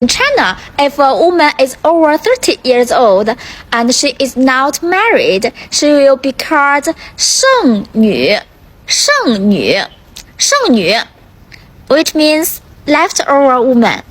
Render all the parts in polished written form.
In China, if a woman is over 30 years old and she is not married, she will be called 剩女,剩女,剩女, which means leftover woman.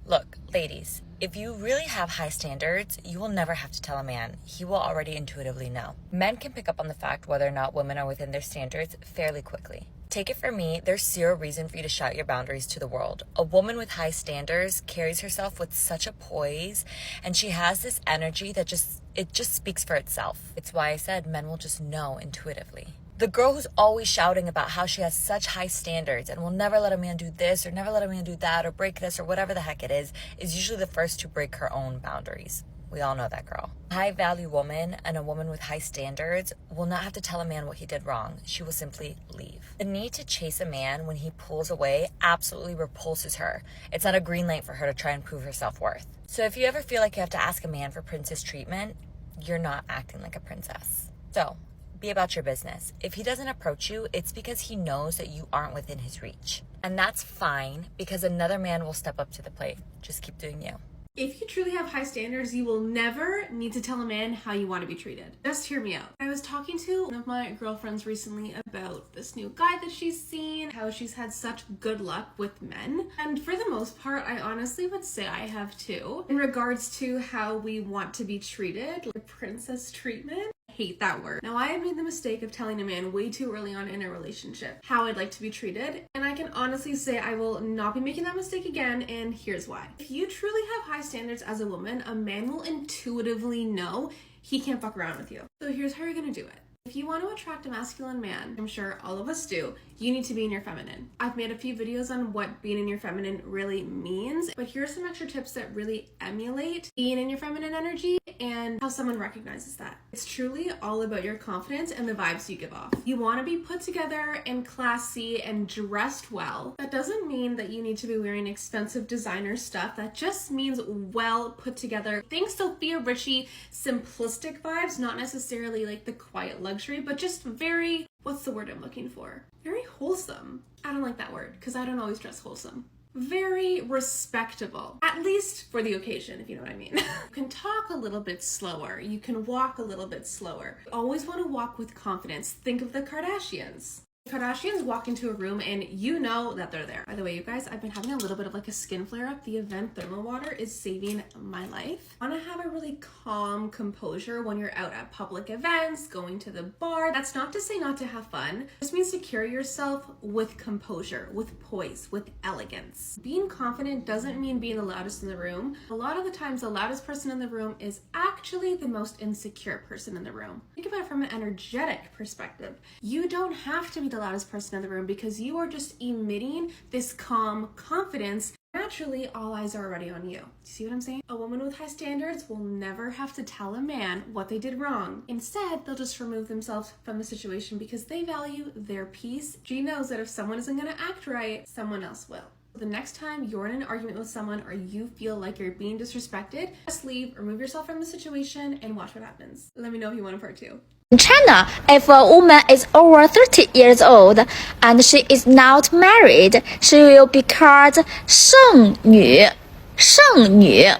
Look, ladies, if you really have high standards, you will never have to tell a man. He will already intuitively know. Men can pick up on the fact whether or not women are within their standards fairly quickly. Take it from me, there's zero reason for you to shout your boundaries to the world. A woman with high standards carries herself with such a poise, and she has this energy that just speaks for itself. It's why I said men will just know intuitively. The girl who's always shouting about how she has such high standards and will never let a man do this or never let a man do that or break this or whatever the heck it is usually the first to break her own boundaries. We all know that girl. A high-value woman and a woman with high standards will not have to tell a man what he did wrong. She will simply leave. The need to chase a man when he pulls away absolutely repulses her. It's not a green light for her to try and prove her self-worth. So if you ever feel like you have to ask a man for princess treatment, you're not acting like a princess. So be about your business. If he doesn't approach you, it's because he knows that you aren't within his reach. And that's fine because another man will step up to the plate. Just keep doing you. If you truly have high standards, you will never need to tell a man how you want to be treated. Just hear me out. I was talking to one of my girlfriends recently about this new guy that she's seen, how she's had such good luck with men. And for the most part, I honestly would say I have too. In regards to how we want to be treated, like princess treatment. Hate that word. Now, I have made the mistake of telling a man way too early on in a relationship how I'd like to be treated, and I can honestly say I will not be making that mistake again, and here's why. If you truly have high standards as a woman, a man will intuitively know he can't fuck around with you. So here's how you're gonna do it. If you want to attract a masculine man, I'm sure all of us do, you need to be in your feminine. I've made a few videos on what being in your feminine really means, but here are some extra tips that really emulate being in your feminine energy and how someone recognizes that. It's truly all about your confidence and the vibes you give off. You want to be put together and classy and dressed well. That doesn't mean that you need to be wearing expensive designer stuff. That just means well put together. Think Sophia Richie simplistic vibes, not necessarily like the quiet luxury, but just very, what's the word I'm looking for? Very wholesome. I don't like that word because I don't always dress wholesome. Very respectable, at least for the occasion, if you know what I mean. You can talk a little bit slower. You can walk a little bit slower. You always want to walk with confidence. Think of the Kardashians. Kardashians walk into a room and you know that they're there. By the way, you guys, I've been having a little bit of like a skin flare up. The Event Thermal Water is saving my life. I want to have a really calm composure when you're out at public events, going to the bar. That's not to say not to have fun. It just means to carry yourself with composure, with poise, with elegance. Being confident doesn't mean being the loudest in the room. A lot of the times, the loudest person in the room is actually the most insecure person in the room. Think about it from an energetic perspective. You don't have to be the loudest person in the room because you are just emitting this calm confidence. Naturally, all eyes are already on you. See what I'm saying? A woman with high standards will never have to tell a man what they did wrong. Instead, they'll just remove themselves from the situation because they value their peace. She knows that if someone isn't going to act right, someone else will. The next time you're in an argument with someone or you feel like you're being disrespected, just leave, remove yourself from the situation, and watch what happens. Let me know if you want a part 2. In China, if a woman is over 30 years old and she is not married, she will be called 剩女,剩女,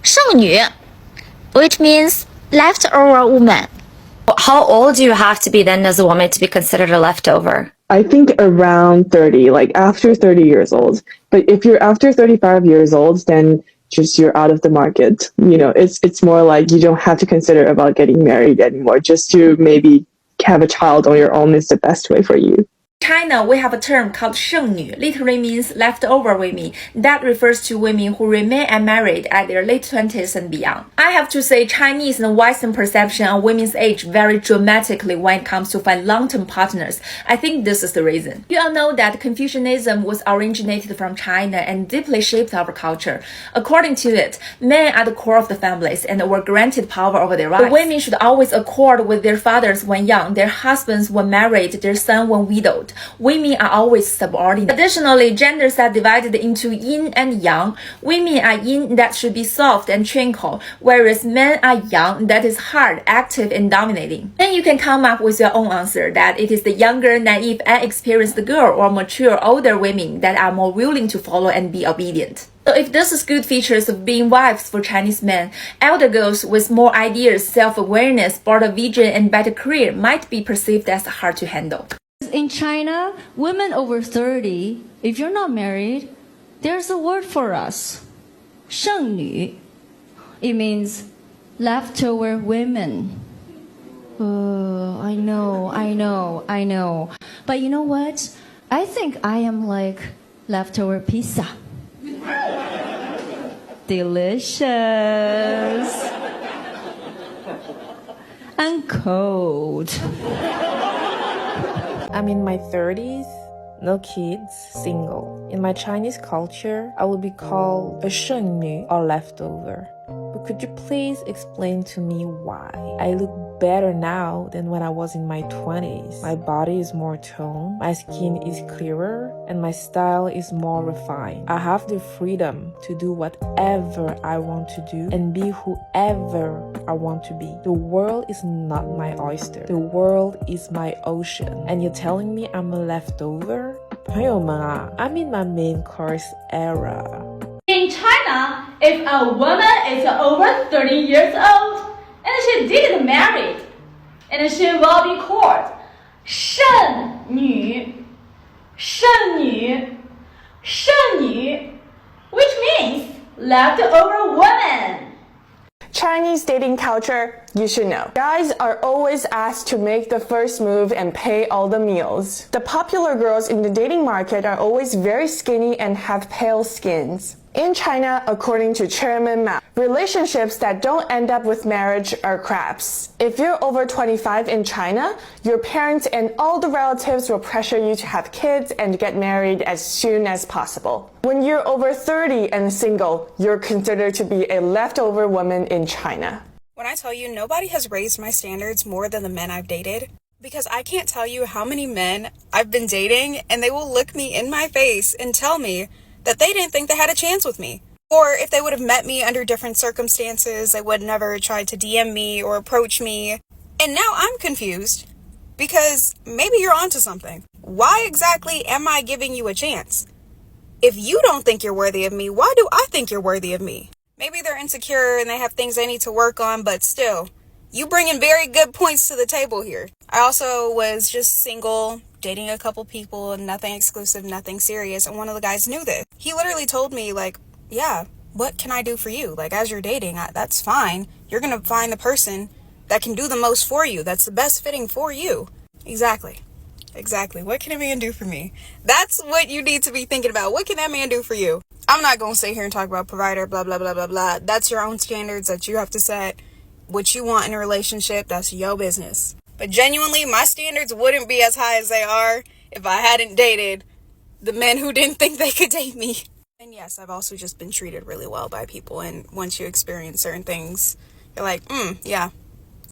剩女, which means leftover woman. How old do you have to be then as a woman to be considered a leftover? I think around 30, like after 30 years old. But if you're after 35 years old, then just you're out of the market. You know, it's more like you don't have to consider about getting married anymore. Just to maybe have a child on your own is the best way for you. China, we have a term called 剩女, literally means leftover women. That refers to women who remain unmarried at their late 20s and beyond. I have to say Chinese and Western perception on women's age vary dramatically when it comes to find long-term partners. I think this is the reason. You all know that Confucianism was originated from China and deeply shaped our culture. According to it, men are the core of the families and were granted power over their lives. The women should always accord with their fathers when young, their husbands when married, their son when widowed. women are always subordinate. Additionally, genders are divided into yin and yang. Women are yin, that should be soft and tranquil, whereas men are yang, that is hard, active, and dominating. Then you can come up with your own answer, that it is the younger, naive, and experienced girl or mature, older women that are more willing to follow and be obedient. So if this is good features of being wives for Chinese men, elder girls with more ideas, self-awareness, broader vision, and better career might be perceived as hard to handle. In China, women over 30, if you're not married, there's a word for us, 剩女. It means leftover women. I know. But you know what? I think I am like leftover pizza. Delicious. And cold. I'm in my 30s, no kids, single. In my Chinese culture, I will be called a 剩女 or leftover. But could you please explain to me why? I look better now than when I was in my 20s. My body is more toned, my skin is clearer, and my style is more refined. I have the freedom to do whatever I want to do and be whoever I want to be. The world is not my oyster. The world is my ocean. And you're telling me I'm a leftover? 朋友们啊, I'm in my main course era. In China, if a woman is over 30 years old and she didn't marry, and she will be called 剩女, 剩女, 剩女, which means leftover woman. Chinese dating culture, you should know. Guys are always asked to make the first move and pay all the meals. The popular girls in the dating market are always very skinny and have pale skins. In China, according to Chairman Mao, relationships that don't end up with marriage are craps. If you're over 25 in China, your parents and all the relatives will pressure you to have kids and get married as soon as possible. When you're over 30 and single, you're considered to be a leftover woman in China. When I tell you nobody has raised my standards more than the men I've dated, because I can't tell you how many men I've been dating and they will look me in my face and tell me that they didn't think they had a chance with me. Or if they would have met me under different circumstances, they would never try to DM me or approach me. And now I'm confused because maybe you're onto something. Why exactly am I giving you a chance? If you don't think you're worthy of me, why do I think you're worthy of me? Maybe they're insecure and they have things they need to work on, but still, you bring in very good points to the table here. I also was just single, dating a couple people, and nothing exclusive, nothing serious, and one of the guys knew this. He literally told me, like, yeah, what can I do for you? Like, as you're dating, that's fine. You're gonna find the person that can do the most for you, that's the best fitting for you. Exactly. What can a man do for me? That's what you need to be thinking about. What can that man do for you? I'm not gonna sit here and talk about provider, blah, blah, blah, blah, blah. That's your own standards that you have to set. What you want in a relationship, that's your business. But genuinely, my standards wouldn't be as high as they are if I hadn't dated the men who didn't think they could date me. And yes, I've also just been treated really well by people. And once you experience certain things, you're like, yeah,